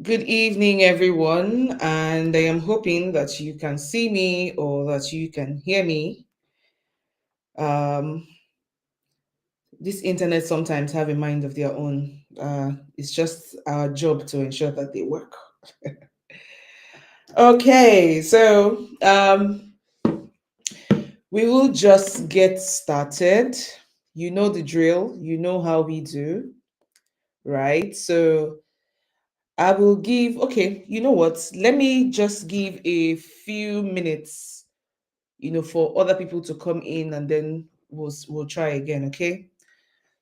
Good evening, everyone, and I am hoping that you can see me or that you can hear me. Um, this internet sometimes have a mind of their own. It's just our job to ensure that they work. Okay, so we will just get started. You know the drill. You know how we do, right? So I will give. Okay, you know what? Let me just give a few minutes for other people to come in and then we'll try again, okay?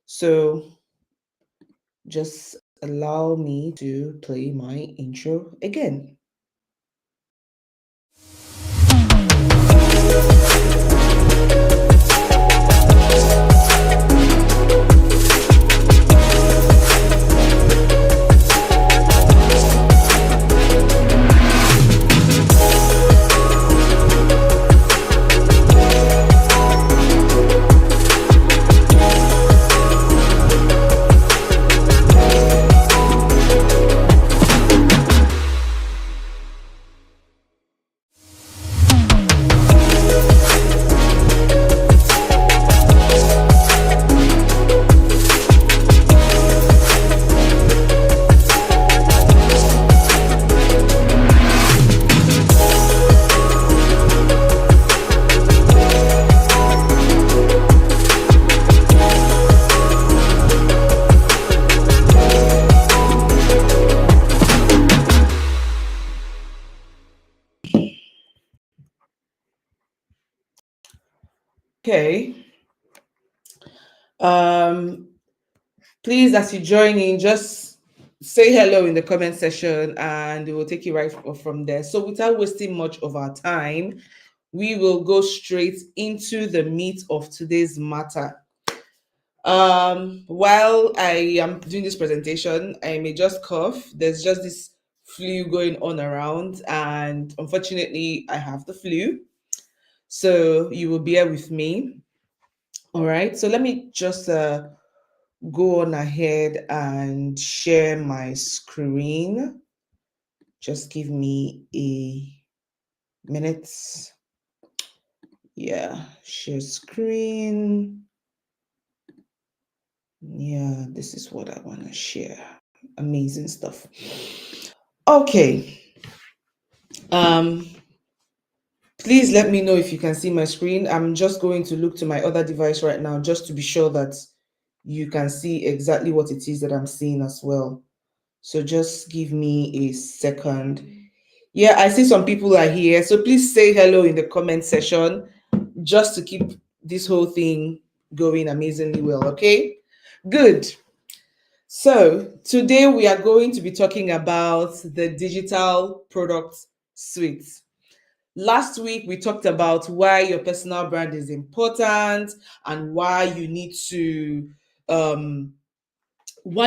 So just allow me to play my intro again. Okay. Um Please, as you join in, just say hello in the comment section and we will take you right from there. So without wasting much of our time, we will go straight into the meat of today's matter. While I am doing this presentation, I may just cough. There's just this flu going on around, and unfortunately, I have the flu. So you will bear with me. All right. So let me just go on ahead and share my screen. Just give me a minute. Yeah, share screen. Yeah, this is what I want to share. Amazing stuff. Okay. Um, please let me know if you can see my screen. I'm just going to look to my other device right now just to be sure that you can see exactly what it is that I'm seeing as well. So just give me a second. Yeah, I see some people are here. So please say hello in the comment section just to keep this whole thing going amazingly well, okay? Good. So today we are going to be talking about the digital product suite. Last week we talked about why your personal brand is important and um, why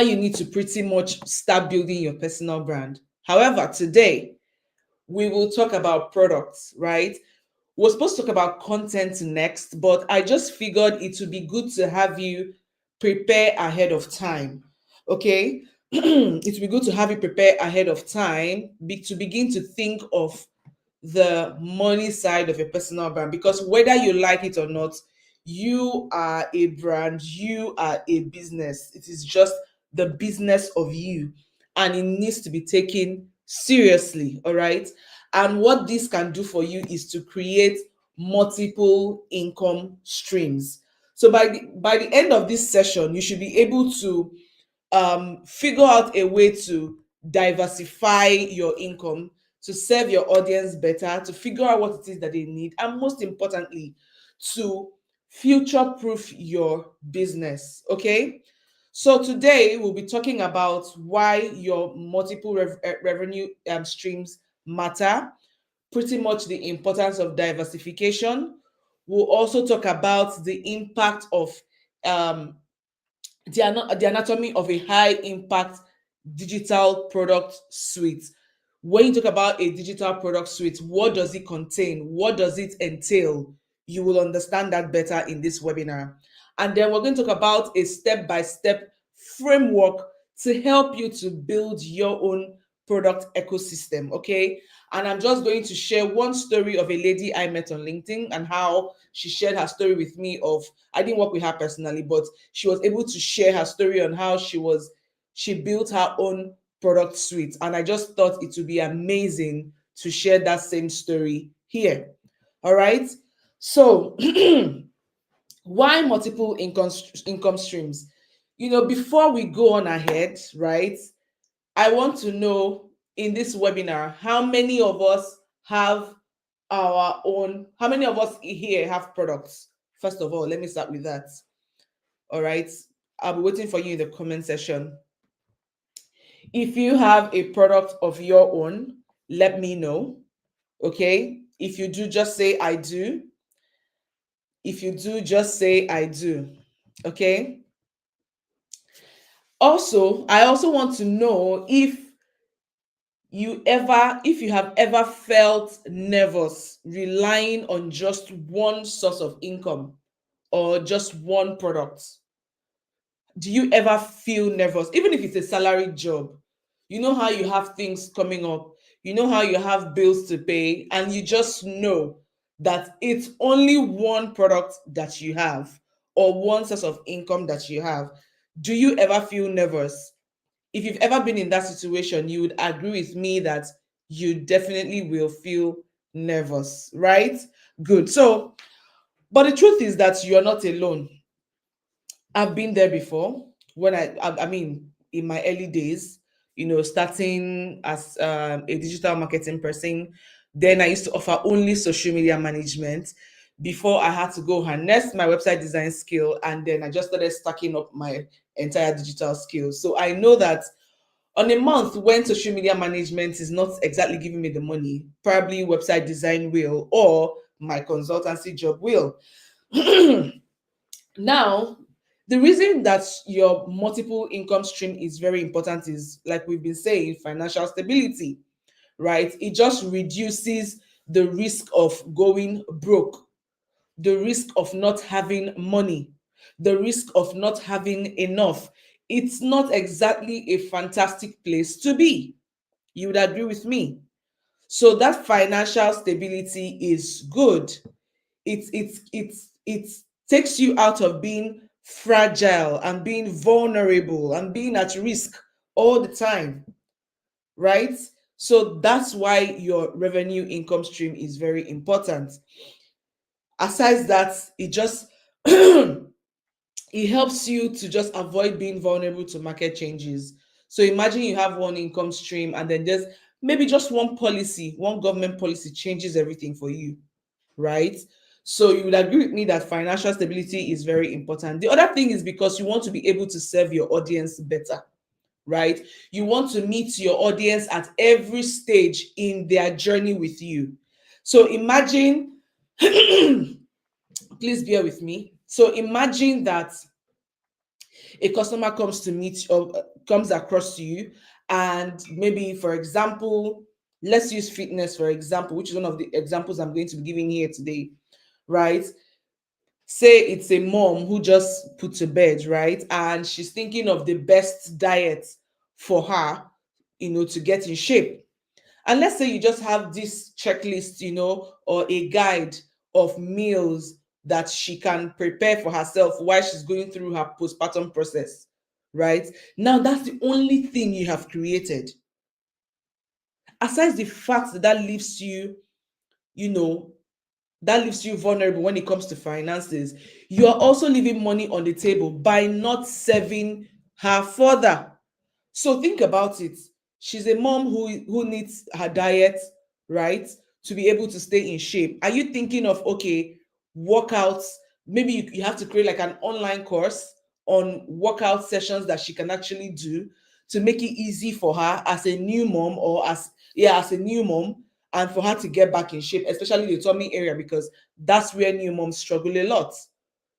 you need to pretty much start building your personal brand. However, today we will talk about products, right? We're supposed to talk about content next, but I just figured it would be good to have you prepare ahead of time. Okay? It would be good to have you prepare ahead of time to begin to think of the money side of your personal brand, because whether you like it or not, you are a brand, you are a business. It is just the business of you, and it needs to be taken seriously. All right. And what this can do for you is to create multiple income streams. So by the end of this session, you should be able to figure out a way to diversify your income, to serve your audience better, to figure out what it is that they need, and most importantly, to future proof your business. Okay. So today we'll be talking about why your multiple revenue streams matter, pretty much the importance of diversification. We'll also talk about the impact of um, the anatomy of a high impact digital product suite. When you talk about a digital product suite, what does it contain? What does it entail? You will understand that better in this webinar. And then we're going to talk about a step by step framework to help you to build your own product ecosystem. Okay. And I'm just going to share one story of a lady I met on LinkedIn and how she shared her story with me of, I didn't work with her personally, but she was able to share her story on how she built her own product suite. And I just thought it would be amazing to share that same story here. All right. So why multiple income streams? Before we go on ahead, right? I want to know in this webinar how many of us have how many of us here have products? First of all, let me start with that. All right. I'll be waiting for you in the comment section. If you have a product of your own, let me know. Okay. If you do, just say I do. If you do, just say I do. Okay. Also, I also want to know if you have ever felt nervous relying on just one source of income or just one product. Do you ever feel nervous, even if it's a salary job? You know how you have things coming up, you know how you have bills to pay, and you just know that it's only one product that you have or one source of income that you have. Do you ever feel nervous? If you've ever been in that situation, you would agree with me that you definitely will feel nervous, right? Good. So, but the truth is that you're not alone. I've been there before when I mean, in my early days, starting as a digital marketing person. Then I used to offer only social media management before I had to go harness my website design skill. And then I just started stacking up my entire digital skills. So I know that on a month when social media management is not exactly giving me the money, probably website design will, or my consultancy job will. Now, the reason that your multiple income stream is very important is, like we've been saying, financial stability, right? It just reduces the risk of going broke, the risk of not having money, the risk of not having enough. It's not exactly a fantastic place to be. You would agree with me. So that financial stability is good. It takes you out of being fragile and being vulnerable and being at risk all the time, right? So that's why your revenue income stream is very important. Aside that, it just it helps you to just avoid being vulnerable to market changes. So imagine you have one income stream and then there's maybe just one policy, one government policy changes everything for you, right? So you would agree with me that financial stability is very important. The other thing is because you want to be able to serve your audience better, right? You want to meet your audience at every stage in their journey with you. So imagine, please bear with me. So imagine that a customer comes to meet or comes across to you, and maybe, for example, let's use fitness for example, which is one of the examples I'm going to be giving here today, right? Say it's a mom who just put to bed, right? And she's thinking of the best diet for her, to get in shape. And let's say you just have this checklist, or a guide of meals that she can prepare for herself while she's going through her postpartum process, right? Now, that's the only thing you have created. Aside the fact that you know, that leaves you vulnerable when it comes to finances, you are also leaving money on the table by not serving her further. So think about it. She's a mom who needs her diet, right? To be able to stay in shape. Are you thinking of, okay, workouts? Maybe you have to create like an online course on workout sessions that she can actually do to make it easy for her as a new mom, or as a new mom, and for her to get back in shape, especially the tummy area, because that's where new moms struggle a lot,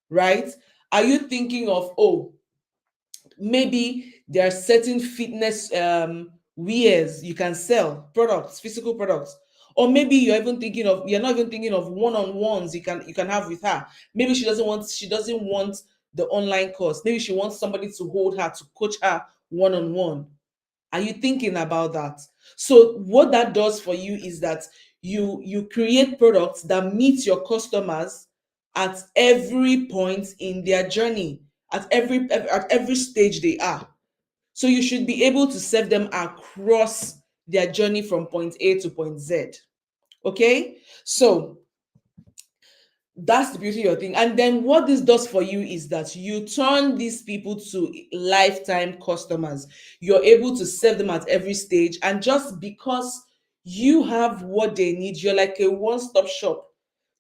right? Are you thinking of, oh, maybe there are certain fitness wares you can sell, products, physical products, or maybe you're not even thinking of one-on-ones you can have with her. Maybe she doesn't want the online course. Maybe she wants somebody to hold her, to coach her one-on-one. Are you thinking about that? So what that does for you is that you create products that meet your customers at every point in their journey, at every stage they are. So you should be able to serve them across their journey from point A to point Z. Okay? So that's the beauty of your thing. And then what this does for you is that you turn these people to lifetime customers. You're able to serve them at every stage. And just because you have what they need, you're like a one-stop shop.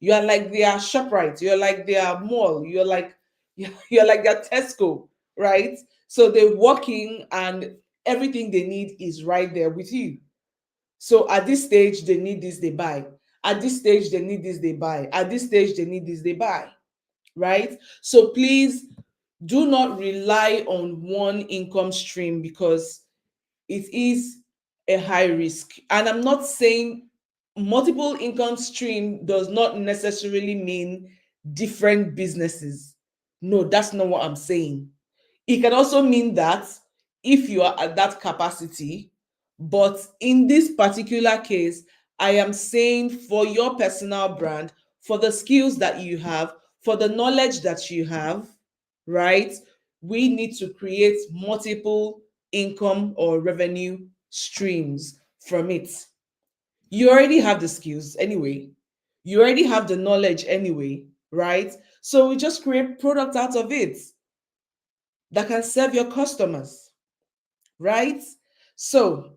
You are like their ShopRite, you're like their mall, you're like their Tesco, right? So they walk in and everything they need is right there with you. So at this stage, they need this, they buy. At this stage, they need this, they buy. At this stage, they need this, they buy. Right? So please do not rely on one income stream because it is a high risk. And I'm not saying multiple income stream does not necessarily mean different businesses. No, that's not what I'm saying. It can also mean that if you are at that capacity, but in this particular case, I am saying for your personal brand, for the skills that you have, for the knowledge that you have, right? We need to create multiple income or revenue streams from it. You already have the skills anyway, you already have the knowledge anyway, right? So we just create product out of it that can serve your customers, right? So,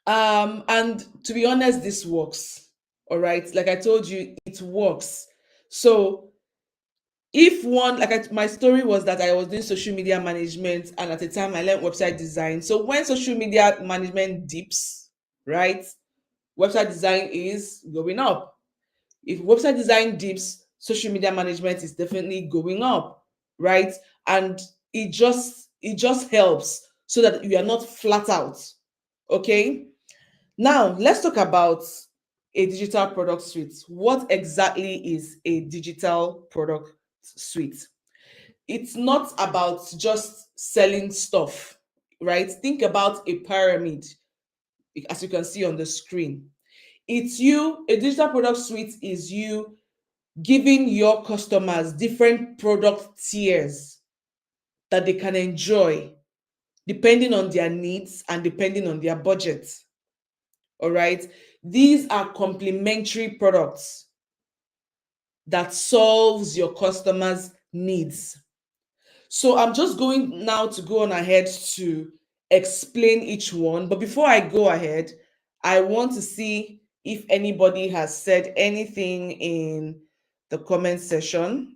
and to be honest, this works. All right. Like I told you, it works. So if one, my story was that I was doing social media management, and at the time I learned website design. So when social media management dips, right, website design is going up. If website design dips, social media management is definitely going up, right? And it just helps so that you are not flat out. Okay? Now, let's talk about a digital product suite. What exactly is a digital product suite? It's not about just selling stuff, right? Think about a pyramid, as you can see on the screen. It's you, a digital product suite is you giving your customers different product tiers that they can enjoy depending on their needs and depending on their budget. All right. These are complementary products that solves your customers' needs. So I'm just going now to go on ahead to explain each one. But before I go ahead, I want to see if anybody has said anything in the comment section.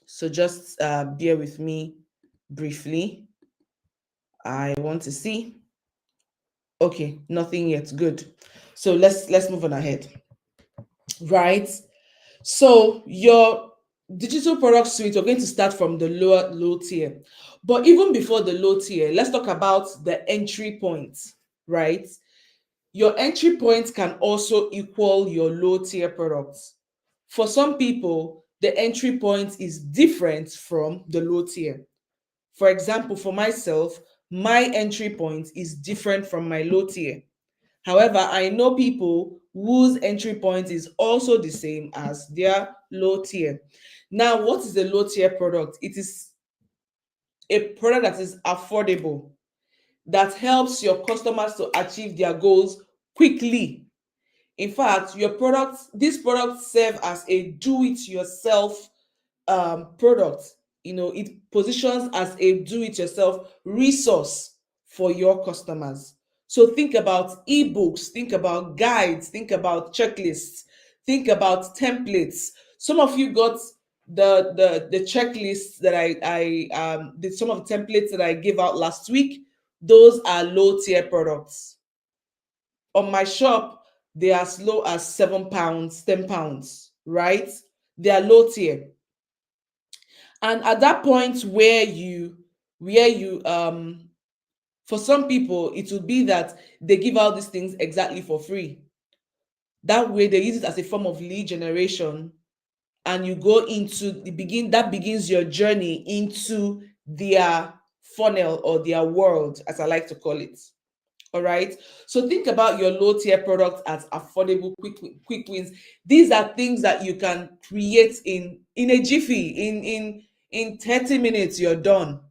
So just bear with me briefly. I want to see. Okay, nothing yet. Good. So let's move on ahead. Right. So your digital product suite, we're going to start from the low tier. But even before the low tier, let's talk about the entry point, right? Your entry point can also equal your low tier products. For some people, the entry point is different from the low tier. For example, for myself, my entry point is different from my low tier. However, I know people whose entry point is also the same as their low tier. Now, what is a low tier product? It is a product that is affordable, that helps your customers to achieve their goals quickly. In fact, these products serve as a do-it-yourself product. It positions as a do-it-yourself resource for your customers. So think about ebooks, think about guides, think about checklists, think about templates. Some of you got the checklists that I did, some of the templates that I gave out last week. Those are low tier products. On my shop, they are as low as £7, £10, right? They are low tier. And at that point where you for some people it would be that they give out these things exactly for free. That way they use it as a form of lead generation, and you go into the begin that begins your journey into their funnel or their world, as I like to call it. All right. So think about your low tier products as affordable, quick wins. These are things that you can create in a jiffy. In 30 minutes, you're done.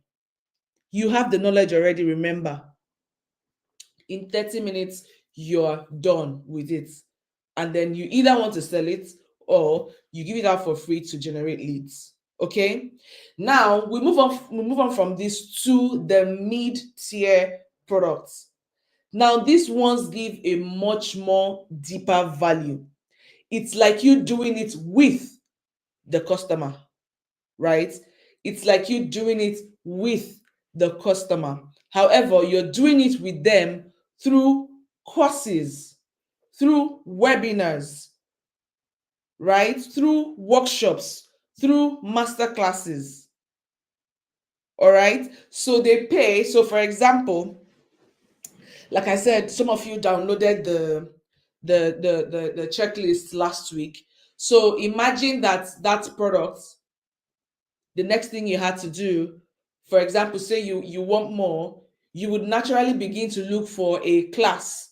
You have the knowledge already. Remember, in 30 minutes, you're done with it. And then you either want to sell it or you give it out for free to generate leads. Okay. Now we move on from this to the mid-tier products. Now, these ones give a much more deeper value. It's like you doing it with the customer, right? It's like you doing it with the customer. However, you're doing it with them through courses, through webinars, right? Through workshops, through master classes. All right. So they pay. So, for example, like I said, some of you downloaded the checklist last week. So imagine that product, the next thing you had to do, for example, say you want more, you would naturally begin to look for a class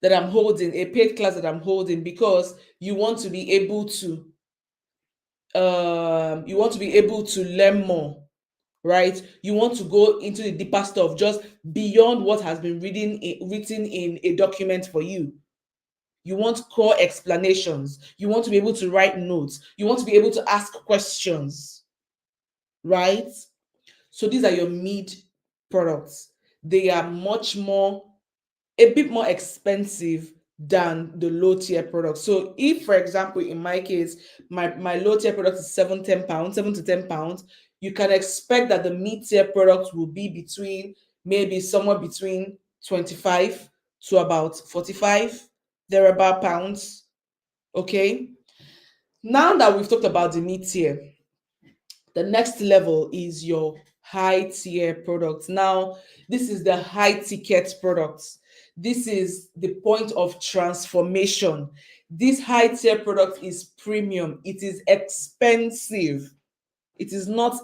that I'm holding, a paid class that I'm holding, because you want to be able to learn more, right? You want to go into the deeper stuff, just beyond what has been written in a document for you. You want core explanations. You want to be able to write notes. You want to be able to ask questions, right? So these are your mid products. They are a bit more expensive than the low tier product. So if, for example, in my case, my low tier product is 7 to 10 pounds, you can expect that the mid tier product will be maybe somewhere between 25 to about 45 thereabout pounds. Okay. Now that we've talked about the mid tier, the next level is your high tier products. Now, this is the high ticket products. This is the point of transformation. This high tier product is premium. It is expensive. It is not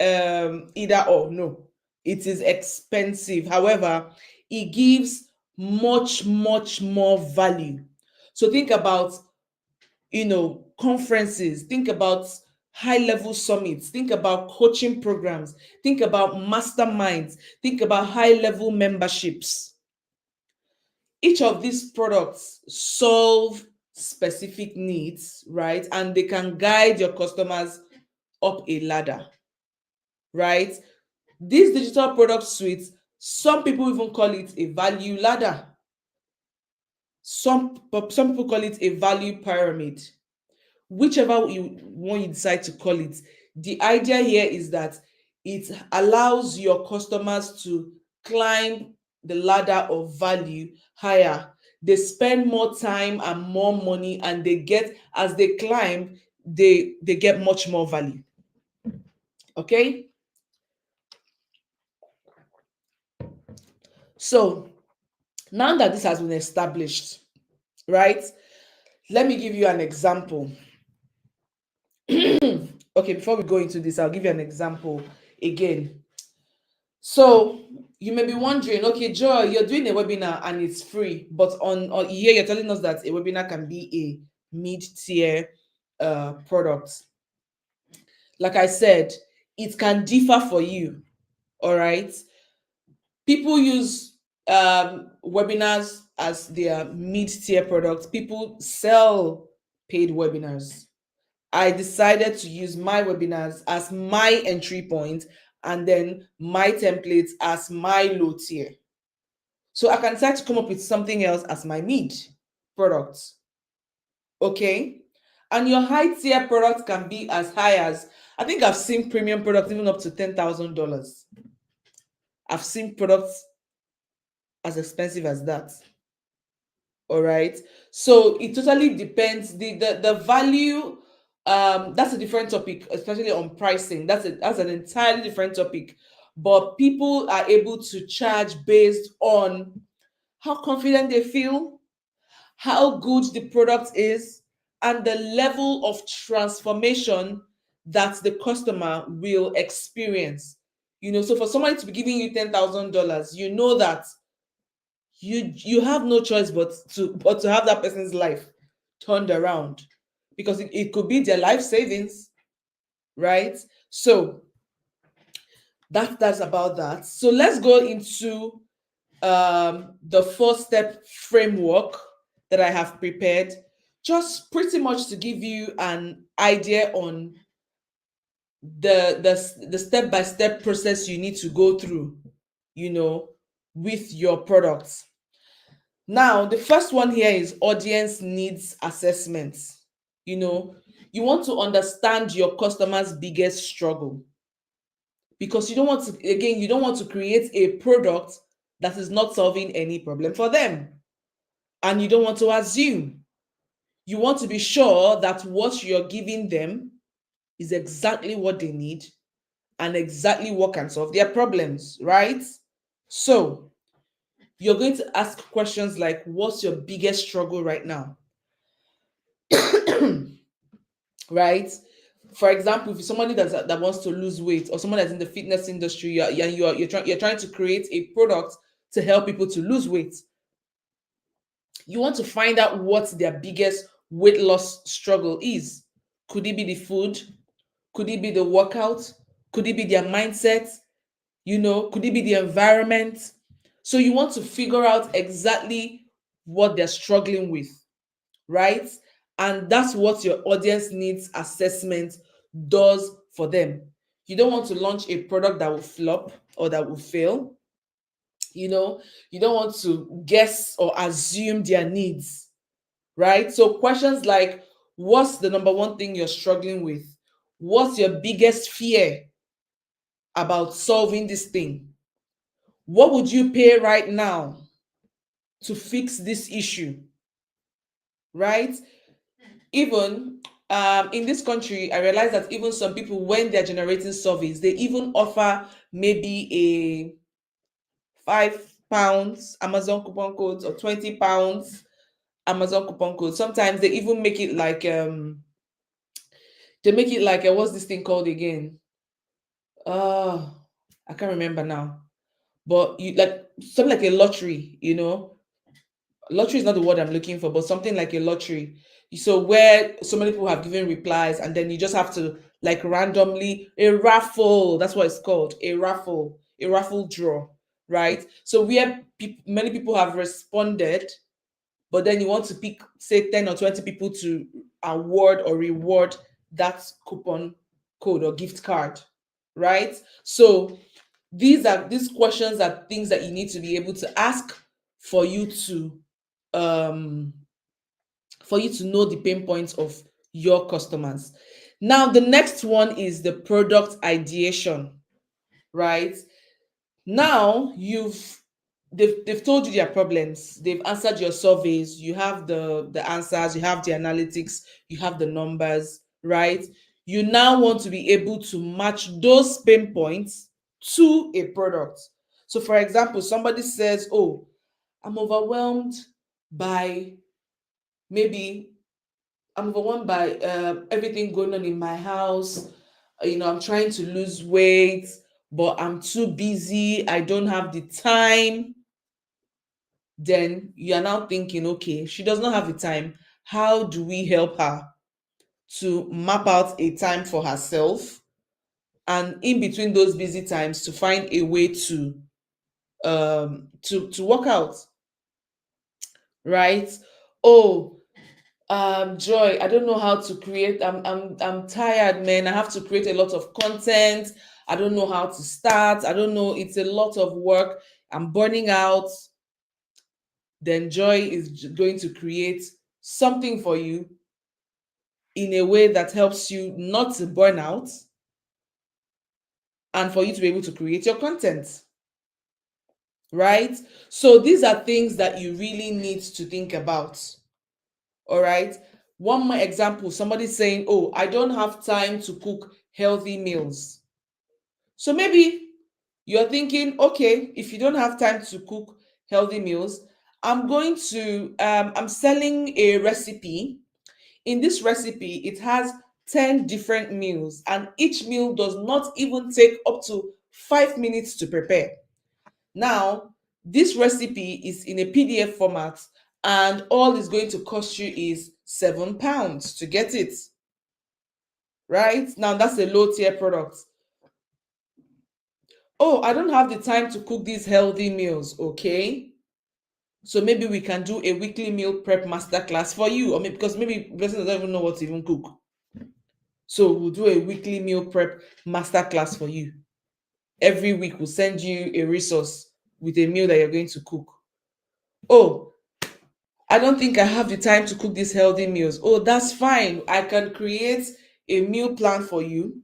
either or. No, it is expensive. However, it gives much, much more value. So think about conferences, think about high level summits, think about coaching programs, think about masterminds, think about high level memberships. Each of these products solve specific needs, right? And they can guide your customers up a ladder, right? This digital product suite, some people even call it a value ladder. Some people call it a value pyramid. Whichever one you decide to call it, the idea here is that it allows your customers to climb the ladder of value higher. They spend more time and more money, and as they climb, they get much more value. Okay. So now that this has been established, right, let me give you an example. Okay, before we go into this, I'll give you an example again. So you may be wondering, okay, Joy, you're doing a webinar and it's free, but on here you're telling us that a webinar can be a mid-tier product. Like I said, it can differ for you. All right. People use webinars as their mid-tier products. People sell paid webinars. I decided to use my webinars as my entry point and then my templates as my low tier. So I can start to come up with something else as my mid product. Okay. And your high tier product can be as high as, I think I've seen premium products even up to $10,000. I've seen products as expensive as that. All right. So it totally depends. The value, that's a different topic, especially on pricing. That's an entirely different topic. But people are able to charge based on how confident they feel, how good the product is, and the level of transformation that the customer will experience. So for somebody to be giving you $10,000, you know that you have no choice but to have that person's life turned around, because it could be their life savings, right? So that's about that. So let's go into the 4-step framework that I have prepared, just pretty much to give you an idea on the step-by-step process you need to go through, you know, with your products. Now, the first one here is audience needs assessment. You know, you want to understand your customer's biggest struggle, because you don't want to create a product that is not solving any problem for them. And you don't want to assume. You want to be sure that what you're giving them is exactly what they need and exactly what can solve their problems, right? So, you're going to ask questions like, what's your biggest struggle right now? Right? For example, if you're somebody that wants to lose weight, or someone that's in the fitness industry, you're trying to create a product to help people to lose weight. You want to find out what their biggest weight loss struggle is. Could it be the food? Could it be the workout? Could it be their mindset? Could it be the environment? So you want to figure out exactly what they're struggling with, right? And that's what your audience needs assessment does for them. You don't want to launch a product that will flop or that will fail. You don't want to guess or assume their needs, right? So questions like, what's the number one thing you're struggling with? What's your biggest fear about solving this thing? What would you pay right now to fix this issue, right? Even in this country, I realize that even some people, when they're generating surveys, they even offer maybe a £5 Amazon coupon codes or £20 Amazon coupon code. Sometimes they even make it like what's this thing called again? Uh I can't remember now. But you like something like a lottery. Lottery is not the word I'm looking for, but something like a lottery. So where so many people have given replies, and then you just have to like randomly a raffle. That's what it's called, a raffle draw, right? So where many people have responded, but then you want to pick say 10 or 20 people to award or reward that coupon code or gift card, right? So these questions are things that you need to be able to ask for you to um know the pain points of your customers. Now the next one is the product ideation, right? Now they've told you their problems, they've answered your surveys, you have the answers, you have the analytics, you have the numbers, right? You now want to be able to match those pain points to a product. So for example, somebody says, oh, I'm overwhelmed by maybe I'm overwhelmed by everything going on in my house. I'm trying to lose weight, but I'm too busy. I don't have the time. Then you are now thinking, okay, she does not have the time. How do we help her to map out a time for herself? And in between those busy times, to find a way to work out, right? Oh, Joy, I don't know how to create. I'm tired, man. I have to create a lot of content. I don't know how to start. I don't know. It's a lot of work. I'm burning out. Then Joy is going to create something for you in a way that helps you not to burn out and for you to be able to create your content, right? So these are things that you really need to think about. All right. One more example, somebody saying, oh, I don't have time to cook healthy meals. So maybe you're thinking, okay, if you don't have time to cook healthy meals, I'm selling a recipe. In this recipe, it has 10 different meals, and each meal does not even take up to 5 minutes to prepare. Now, this recipe is in a PDF format, and all it's going to cost you is £7 to get it. Right? Now, that's a low tier product. Oh, I don't have the time to cook these healthy meals. Okay. So maybe we can do a weekly meal prep masterclass for you, or maybe because maybe the person doesn't even know what to even cook. So we'll do a weekly meal prep masterclass for you. Every week we'll send you a resource with a meal that you're going to cook. Oh, I don't think I have the time to cook these healthy meals. Oh, that's fine. I can create a meal plan for you.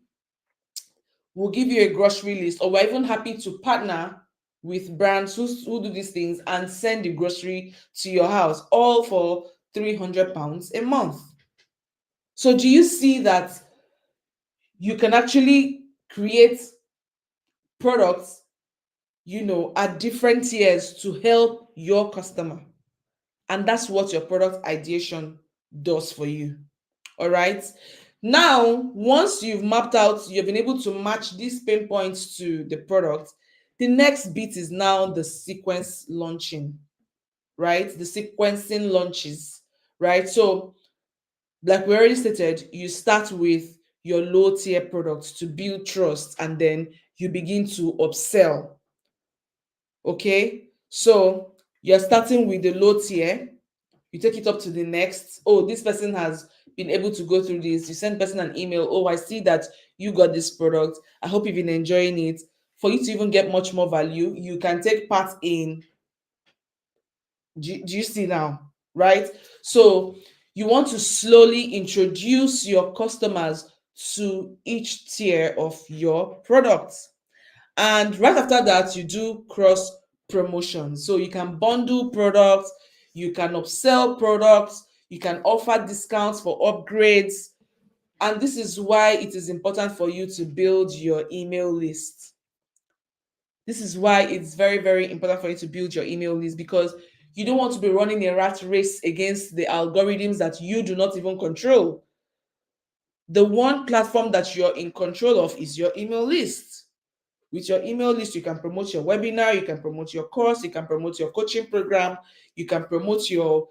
We'll give you a grocery list, or we're even happy to partner with brands who do these things and send the grocery to your house, all for £300 a month. So, do you see that you can actually create products, at different tiers to help your customer? And that's what your product ideation does for you. All right. Now, once you've mapped out, you've been able to match these pain points to the product, the next bit is now the sequence launching, right? The sequencing launches, right? So, like we already stated, you start with your low tier products to build trust, and then you begin to upsell. Okay. So, you're starting with the low tier, you take it up to the next. Oh, this person has been able to go through this. You send person an email. Oh, I see that you got this product. I hope you've been enjoying it. For you to even get much more value, you can take part in. Do you see now? Right? So you want to slowly introduce your customers to each tier of your products. And right after that, you do cross promotion. So you can bundle products, you can upsell products, you can offer discounts for upgrades. And this is why it is important for you to build your email list. This is why it's very, very important for you to build your email list, because you don't want to be running a rat race against the algorithms that you do not even control. The one platform that you're in control of is your email list. With your email list, you can promote your webinar, you can promote your course, you can promote your coaching program, you can promote your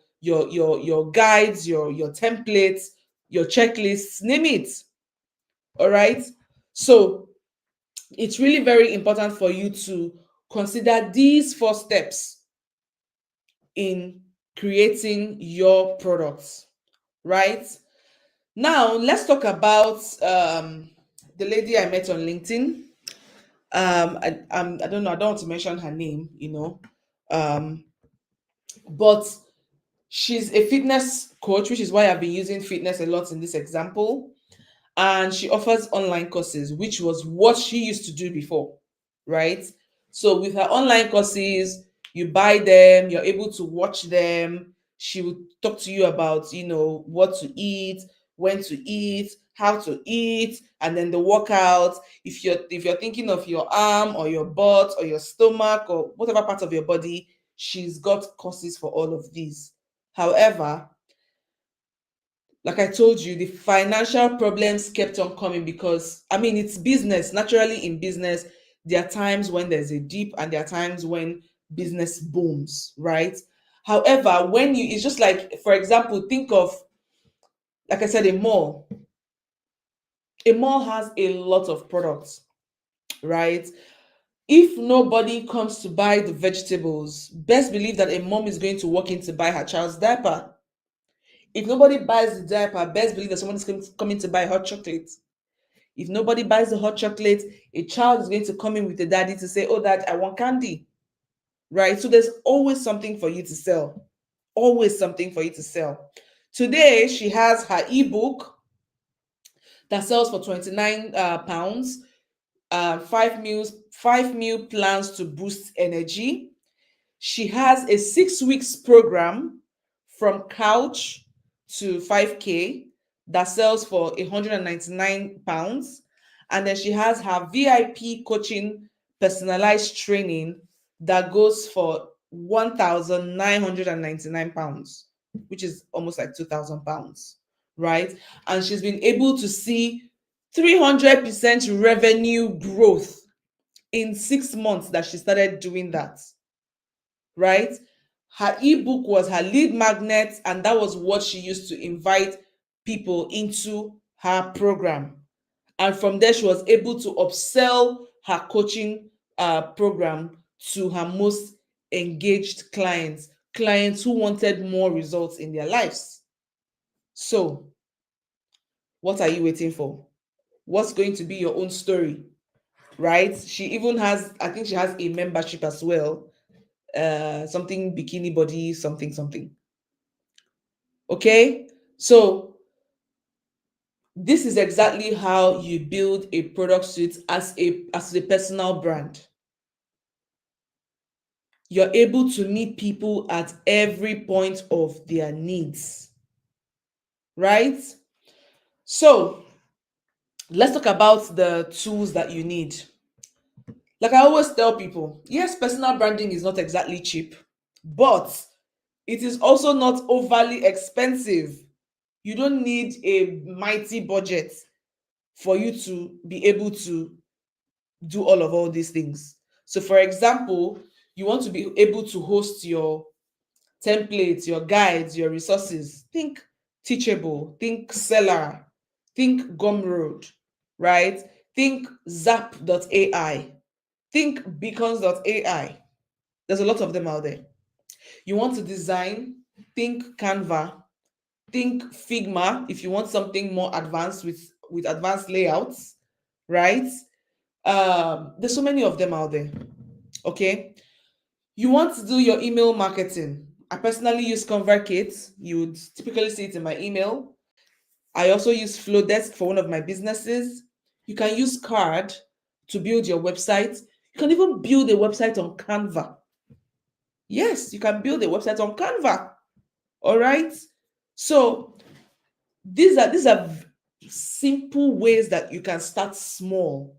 guides, your templates, your checklists, name it. All right. So it's really very important for you to consider these 4 steps in creating your products. Right. Now let's talk about the lady I met on LinkedIn. I don't know, I don't want to mention her name, um but she's a fitness coach, which is why I've been using fitness a lot in this example. And she offers online courses, which was what she used to do before, right? So with her online courses, you buy them, you're able to watch them. She will talk to you about, what to eat, when to eat, how to eat, and then the workout. If you're thinking of your arm or your butt or your stomach or whatever part of your body, she's got courses for all of these. However, like I told you, the financial problems kept on coming because, I mean, it's business. Naturally, in business, there are times when there's a dip and there are times when business booms, right? However, it's just like, for example, think of, like I said, a mall. A mall has a lot of products, right? If nobody comes to buy the vegetables, best believe that a mom is going to walk in to buy her child's diaper. If nobody buys the diaper, best believe that someone is coming to buy hot chocolate. If nobody buys the hot chocolate, a child is going to come in with the daddy to say, "Oh, dad, I want candy." Right? So there's always something for you to sell. Always something for you to sell. Today, she has her ebook that sells for £29. 5 meal plans to boost energy. She has a 6 weeks program from couch to 5K that sells for £199. And then she has her VIP coaching personalized training that goes for £1,999, which is almost like £2,000, right? And she's been able to see 300% revenue growth in 6 months that she started doing that, right? Her ebook was her lead magnet, and that was what she used to invite people into her program. And from there, she was able to upsell her coaching program to her most engaged clients, clients who wanted more results in their lives. So, what are you waiting for? What's going to be your own story, right? She even has, I think she has a membership as well, something bikini body, something, something. Okay, so this is exactly how you build a product suite as a personal brand. You're able to meet people at every point of their needs, right? So let's talk about the tools that you need. Like I always tell people, yes, personal branding is not exactly cheap, but it is also not overly expensive. You don't need a mighty budget for you to be able to do all these things. So, for example, you want to be able to host your templates, your guides, your resources. Think Teachable, think Seller, think Gumroad, right? Think Zap.ai, think Beacons.ai. There's a lot of them out there. You want to design, think Canva, think Figma if you want something more advanced with advanced layouts, right? There's so many of them out there. Okay, you want to do your email marketing. I personally use ConvertKit. You would typically see it in my email. I also use Flowdesk for one of my businesses. You can use Card to build your website. You can even build a website on Canva. Yes, you can build a website on Canva. All right. So these are simple ways that you can start small.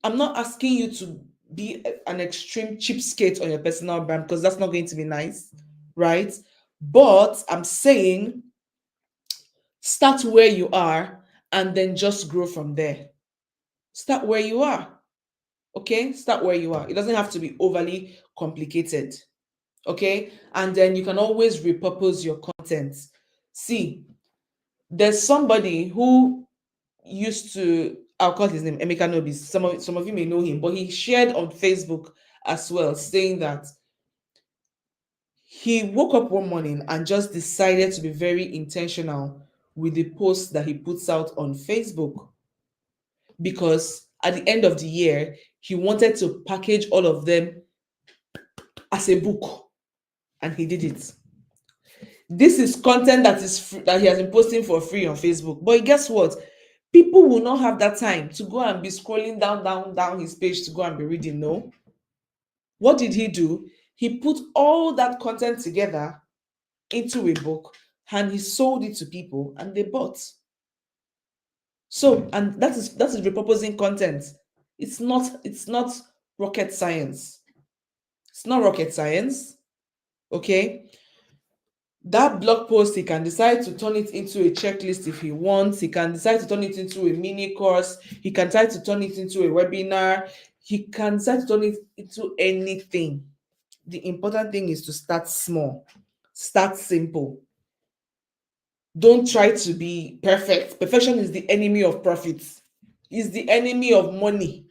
I'm not asking you to be an extreme cheapskate on your personal brand because that's not going to be nice, right? But I'm saying start where you are and then just grow from there. Start where you are, okay? Start where you are. It doesn't have to be overly complicated, okay? And then you can always repurpose your content. See, there's somebody who used to, I'll call his name Emeka Nobis. Some of you may know him, but he shared on Facebook as well, saying that he woke up one morning and just decided to be very intentional with the posts that he puts out on Facebook, because at the end of the year he wanted to package all of them as a book, and he did it. This is content that is that he has been posting for free on Facebook, but guess what? People will not have that time to go and be scrolling down his page to go and be reading. No. What did he do? He put all that content together into a book and he sold it to people and they bought. So, and that is repurposing content. It's not rocket science. It's not rocket science. Okay. That blog post, he can decide to turn it into a checklist if he wants. He can decide to turn it into a mini course. He can decide to turn it into a webinar. He can decide to turn it into anything. The important thing is to start small, start simple. Don't try to be perfect. Perfection is the enemy of profits, is the enemy of money.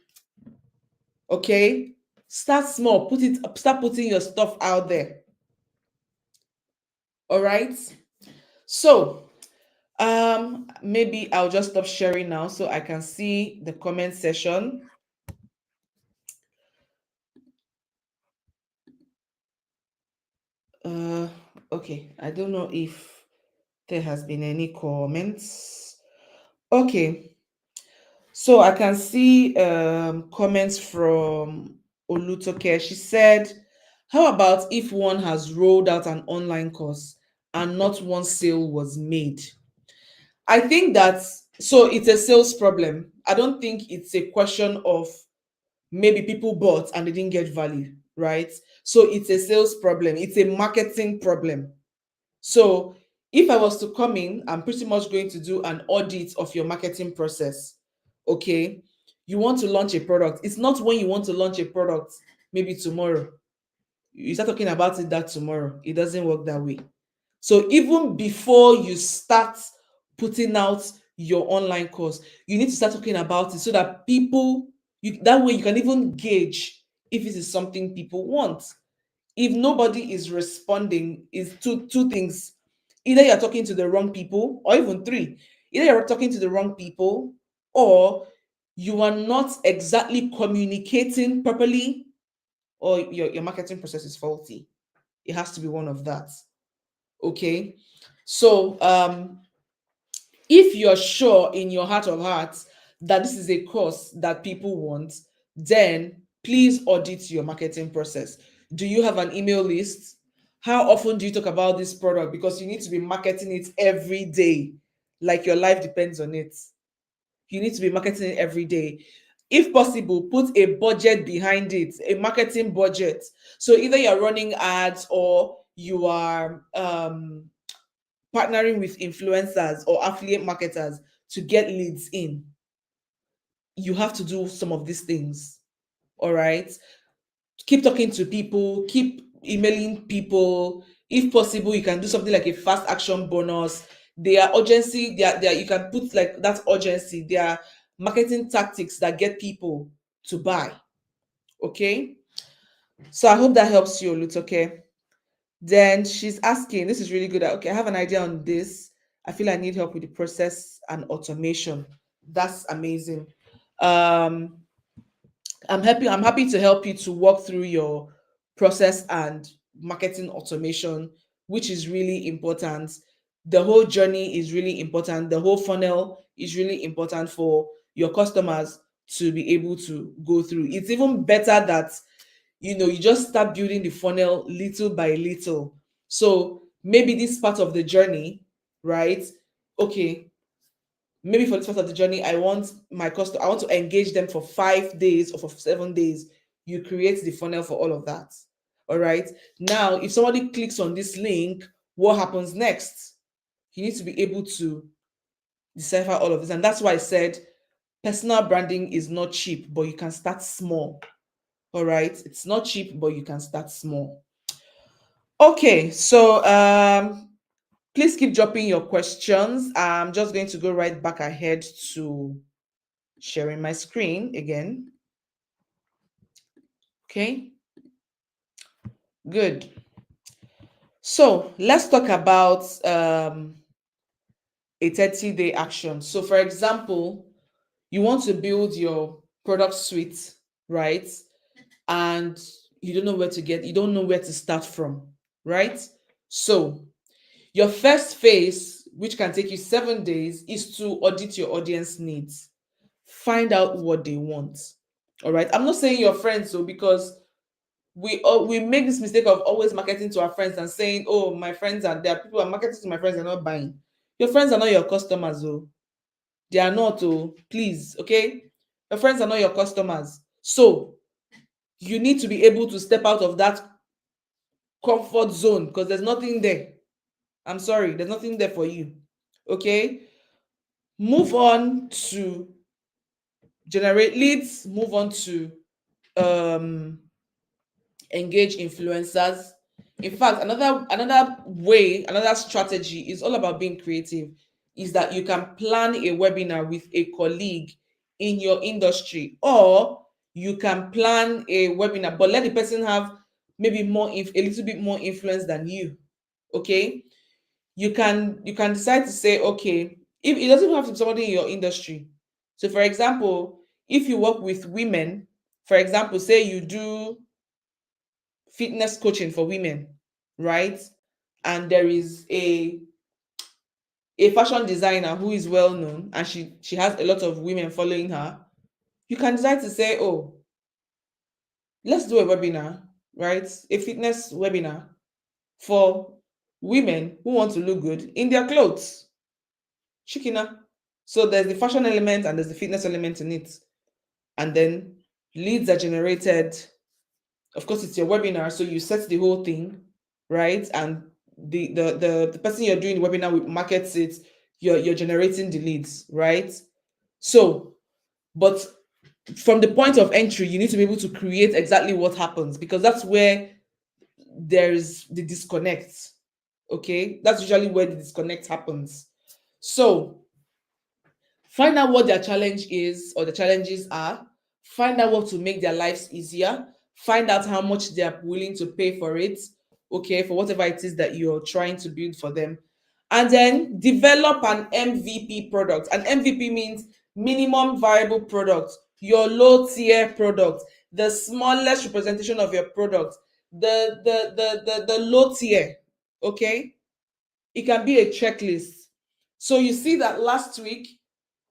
Okay, start small, start putting your stuff out there. All right, so maybe I'll just stop sharing now so I can see the comment section. uh okay, I don't know if there has been any comments. Okay, so I can see comments from Olutoke. She said, how about if one has rolled out an online course and not one sale was made? I think that, so it's a sales problem. I don't think it's a question of maybe people bought and they didn't get value, right? So it's a sales problem, it's a marketing problem. So if I was to come in, I'm pretty much going to do an audit of your marketing process. Okay. you want to launch a product. It's not when you want to launch a product, maybe tomorrow. You start talking about it that tomorrow. It doesn't work that way. So even before you start putting out your online course, you need to start talking about it so that people, that way you can even gauge if it is something people want. If nobody is responding, is two things. Either you're talking to the wrong people, or even three. Either you're talking to the wrong people, or you are not exactly communicating properly, or your marketing process is faulty. It has to be one of that. Okay. So if you're sure in your heart of hearts that this is a course that people want, then please audit your marketing process. Do you have an email list? How often do you talk about this product? Because you need to be marketing it every day, like your life depends on it. You need to be marketing it every day. If possible, put a budget behind it, a marketing budget. So either you're running ads or you are partnering with influencers or affiliate marketers to get leads in. You have to do some of these things. All right. Keep talking to people, keep emailing people. If possible, you can do something like a fast action bonus. Their urgency, their you can put like that urgency, their marketing tactics that get people to buy. Okay. So I hope that helps you, Lut. Okay. Then she's asking, this is really good. Okay, I have an idea on this. I feel I need help with the process and automation. That's amazing. Um, I'm happy to help you to walk through your process and marketing automation, which is really important. The whole journey is really important. The whole funnel is really important for your customers to be able to go through. It's even better that you just start building the funnel little by little. So maybe this part of the journey, right? Okay, maybe for this part of the journey, I want to engage them for 5 days or for 7 days. You create the funnel for all of that. All right. Now, if somebody clicks on this link, what happens next? You need to be able to decipher all of this. And that's why I said personal branding is not cheap, but you can start small. All right. It's not cheap, but you can start small. Okay. So please keep dropping your questions. I'm just going to go right back ahead to sharing my screen again. Okay, good. So let's talk about a 30-day action. So for example, you want to build your product suite, right? And you don't know where to start from, right? So your first phase, which can take you 7 days, is to audit your audience needs. Find out what they want. All right. I'm not saying your friends, so because we make this mistake of always marketing to our friends and saying, oh, my friends are there, people are marketing to my friends, they're not buying. Your friends are not your customers, oh. They are not, oh, please, okay? Your friends are not your customers. So you need to be able to step out of that comfort zone because there's nothing there. I'm sorry, there's nothing there for you. Okay? Move on to generate leads, move on to um engage influencers. In fact, another strategy is all about being creative. Is that you can plan a webinar with a colleague in your industry, or you can plan a webinar, but let the person have maybe a little bit more influence than you. Okay, you can decide to say, okay, if it doesn't have to be somebody in your industry. So, for example, if you work with women, for example, say you do fitness coaching for women, right? And there is a fashion designer who is well known and she has a lot of women following her. You can decide to say, oh, let's do a webinar, right? A fitness webinar for women who want to look good in their clothes. Shikina. So there's the fashion element and there's the fitness element in it. And then leads are generated. Of course, it's your webinar, so you set the whole thing, right? And the person you're doing the webinar with markets it. You're generating the leads, right? So, but from the point of entry, you need to be able to create exactly what happens, because that's where there's the disconnect. Okay, that's usually where the disconnect happens. So find out what their challenge is, or the challenges are. Find out what to make their lives easier. Find out how much they are willing to pay for it, okay, for whatever it is that you're trying to build for them. And then develop an MVP product. An MVP means minimum viable product, your low tier product, the smallest representation of your product, the low tier, okay? It can be a checklist. So you see that last week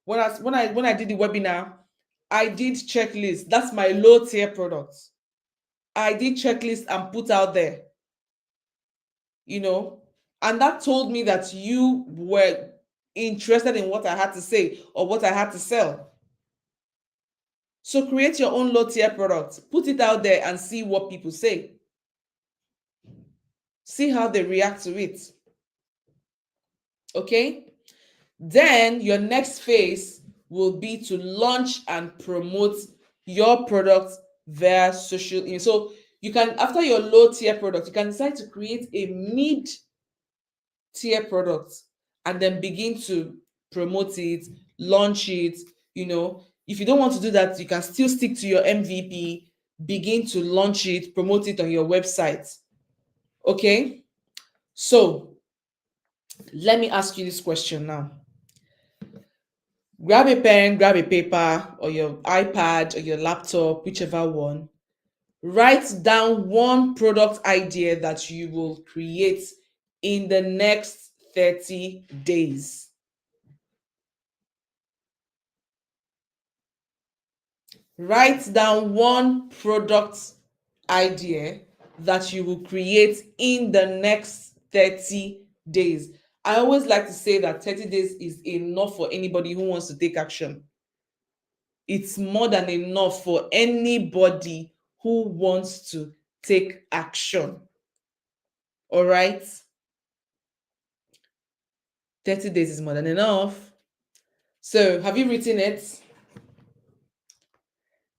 when I did the webinar, I did checklist. That's my low tier product. I did checklist and put out there, you know, and that told me that you were interested in what I had to say or what I had to sell. So create your own low tier product, put it out there and see what people say. See how they react to it. Okay? Then your next phase will be to launch and promote your product via social. So you can, after your low tier product, you can decide to create a mid tier product and then begin to promote it, launch it. You know, if you don't want to do that, you can still stick to your MVP, begin to launch it, promote it on your website. Okay, so let me ask you this question now. Grab a pen, grab a paper, or your iPad or your laptop, whichever one. Write down one product idea that you will create in the next 30 days. Write down one product idea that you will create in the next 30 days. I always like to say that 30 days is enough for anybody who wants to take action. It's more than enough for anybody who wants to take action. All right? 30 days is more than enough. So, have you written it?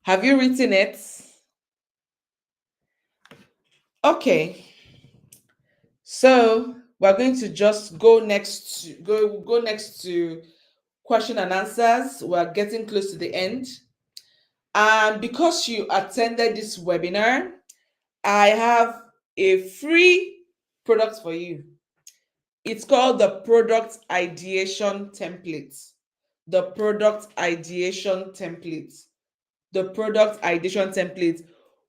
Have you written it? Okay. So, we're going to just go next to question and answers. We're getting close to the end. And because you attended this webinar, I have a free product for you. It's called the product ideation template. The product ideation template. The product ideation template.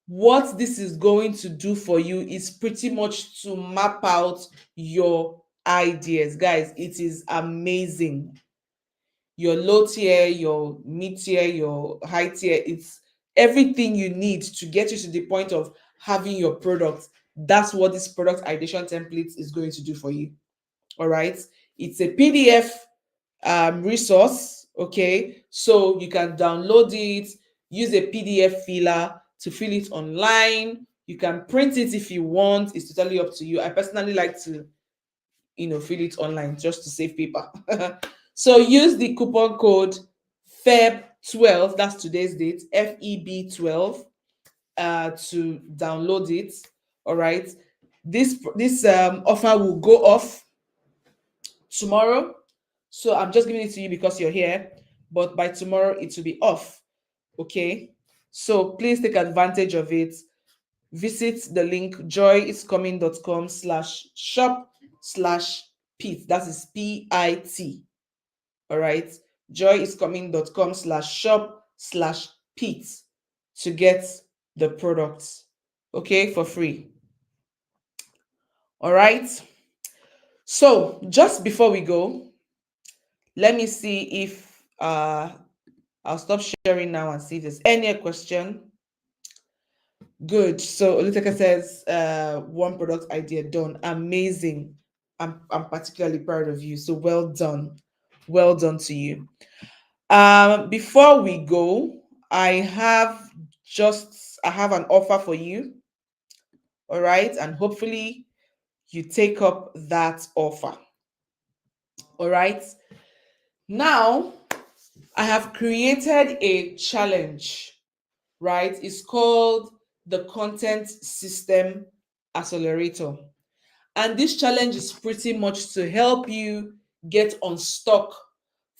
What this is going to do for you is pretty much to map out your ideas. Guys, it is amazing. Your low tier, your mid tier, your high tier, it's everything you need to get you to the point of having your product. That's what this product ideation template is going to do for you. All right, it's a PDF resource. Okay, so you can download it, use a PDF filler to fill it online. You can print it if you want. It's totally up to you. I personally like to, fill it online just to save paper. So use the coupon code FEB12, that's today's date, FEB12, to download it. All right, this offer will go off tomorrow. So I'm just giving it to you because you're here, but by tomorrow it will be off. Okay, so please take advantage of it. Visit the link joyiscoming.com/shop/pit. That is PIT. All right, joyiscoming.com/shop/pit to get the products, okay, for free. All right, so just before we go, let me see if I'll stop sharing now and see if there's any question. Good. So Oluteka says, one product idea done. Amazing. I'm particularly proud of you. So well done. Well done to you. Before we go, I have an offer for you. All right. And hopefully you take up that offer. All right. Now, I have created a challenge, right? It's called the Content System Accelerator. And this challenge is pretty much to help you get unstuck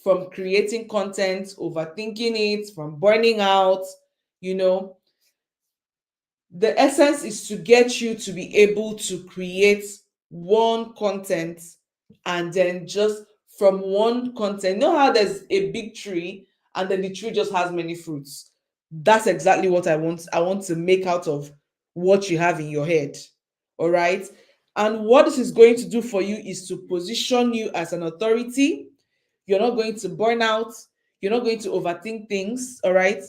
from creating content, overthinking it, from burning out. You know, the essence is to get you to be able to create one content, and then just from one content, you know how there's a big tree and then the tree just has many fruits. That's exactly what I want to make out of what you have in your head. All right. And what this is going to do for you is to position you as an authority. You're not going to burn out. You're not going to overthink things. All right.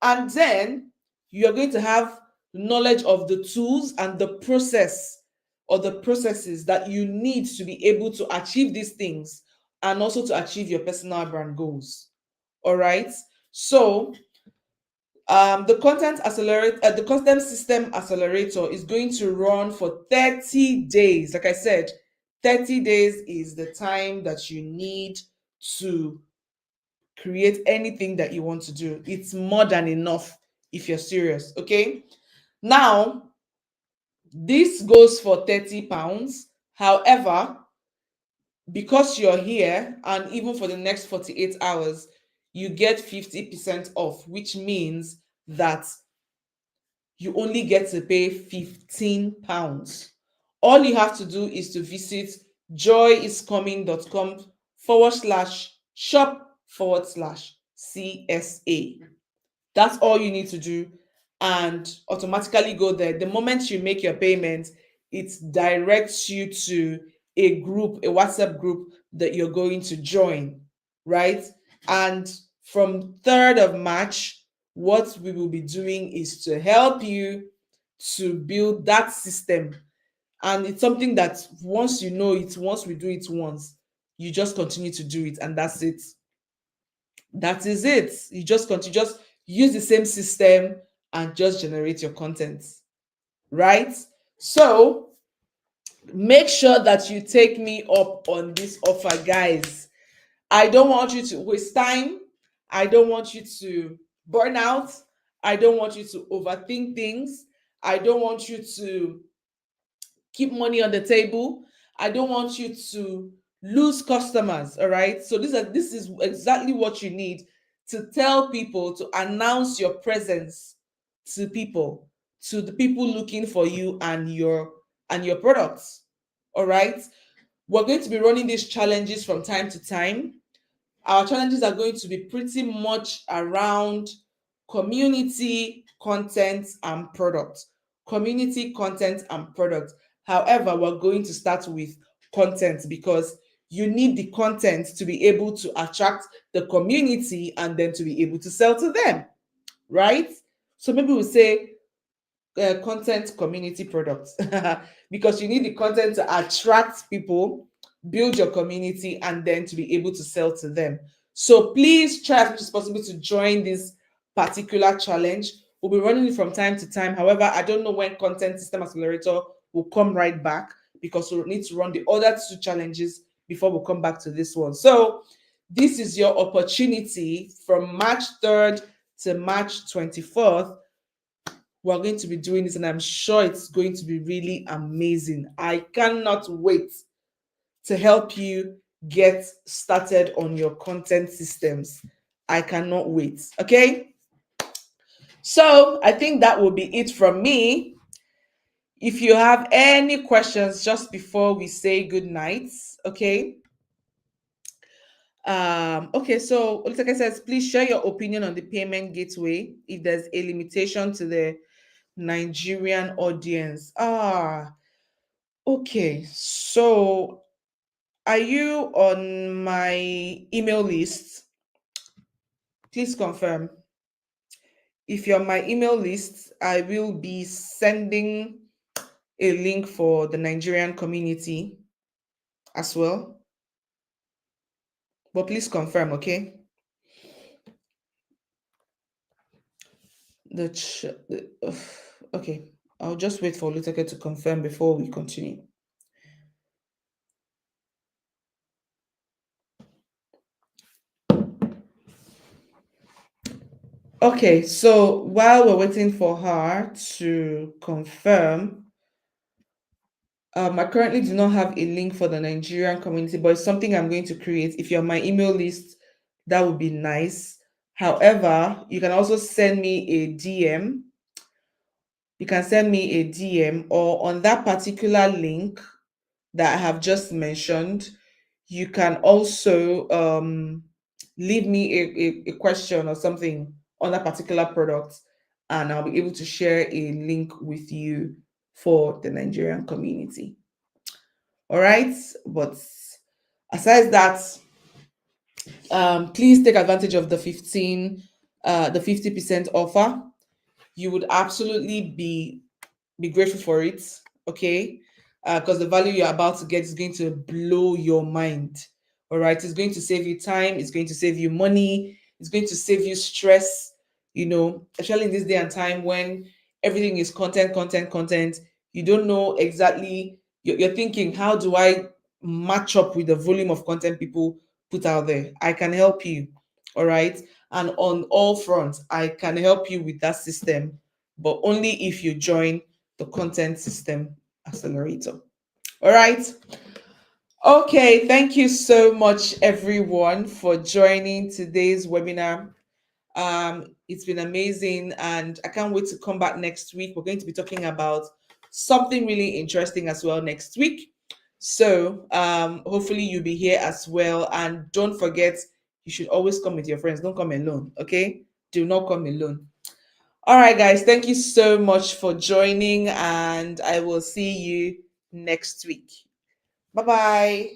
And then you're going to have knowledge of the tools and the process or the processes that you need to be able to achieve these things, and also to achieve your personal brand goals. All right. So the content system accelerator is going to run for 30 days. Like I said, 30 days is the time that you need to create anything that you want to do. It's more than enough if you're serious. Okay. Now, this goes for £30. However, because you're here and even for the next 48 hours, you get 50% off, which means that you only get to pay £15. All you have to do is to visit joyiscoming.com/shop/CSA. That's all you need to do, and automatically go there. The moment you make your payment, it directs you to a group, a WhatsApp group that you're going to join, right? And from 3rd of March, what we will be doing is to help you to build that system. And it's something that once you know it, once we do it once, you just continue to do it, and that's it. That is it. You just continue, just use the same system and just generate your content, right? So make sure that you take me up on this offer, guys. I don't want you to waste time. I don't want you to burn out. I don't want you to overthink things. I don't want you to keep money on the table. I don't want you to lose customers. All right. So this is exactly what you need to tell people, to announce your presence to people, to the people looking for you and your products. All right. We're going to be running these challenges from time to time. Our challenges are going to be pretty much around community, content, and product. Community, content, and product. However, we're going to start with content because you need the content to be able to attract the community and then to be able to sell to them, right? So maybe we'll say content, community, products because you need the content to attract people, build your community, and then to be able to sell to them. So please try as much as possible to join this particular challenge. We'll be running it from time to time. However, I don't know when Content System Accelerator will come right back because we'll need to run the other two challenges before we come back to this one. So this is your opportunity from March 3rd to March 24th. We're going to be doing this, and I'm sure it's going to be really amazing. I cannot wait to help you get started on your content systems. I cannot wait. Okay. So I think that will be it from me. If you have any questions just before we say good night, okay. Okay, so like I said, please share your opinion on the payment gateway. If there's a limitation to the Nigerian audience. Okay. So are you on my email list? Please confirm. If you're on my email list, I will be sending a link for the Nigerian community as well. But please confirm, okay? Okay. I'll just wait for Luteke to confirm before we continue. Okay, so while we're waiting for her to confirm, I currently do not have a link for the Nigerian community, but it's something I'm going to create. If you're on my email list, that would be nice. However, you can also send me a DM. You can send me a DM, or on that particular link that I have just mentioned, you can also leave me a question or something on that particular product, and I'll be able to share a link with you for the Nigerian community. All right. But aside that, please take advantage of the 50% offer. You would absolutely be grateful for it, okay? Because the value you're about to get is going to blow your mind. All right, it's going to save you time, it's going to save you money, it's going to save you stress, especially in this day and time when everything is content, content, content. You don't know exactly, you're thinking, how do I match up with the volume of content people put out there? I can help you, all right? And on all fronts, I can help you with that system, but only if you join the Content System Accelerator. All right. Okay. Thank you so much, everyone, for joining today's webinar. It's been amazing, and I can't wait to come back next week. We're going to be talking about something really interesting as well next week. So, hopefully, you'll be here as well. And don't forget, you should always come with your friends. Don't come alone. Okay. Do not come alone. All right, guys, thank you so much for joining, and I will see you next week. Bye bye.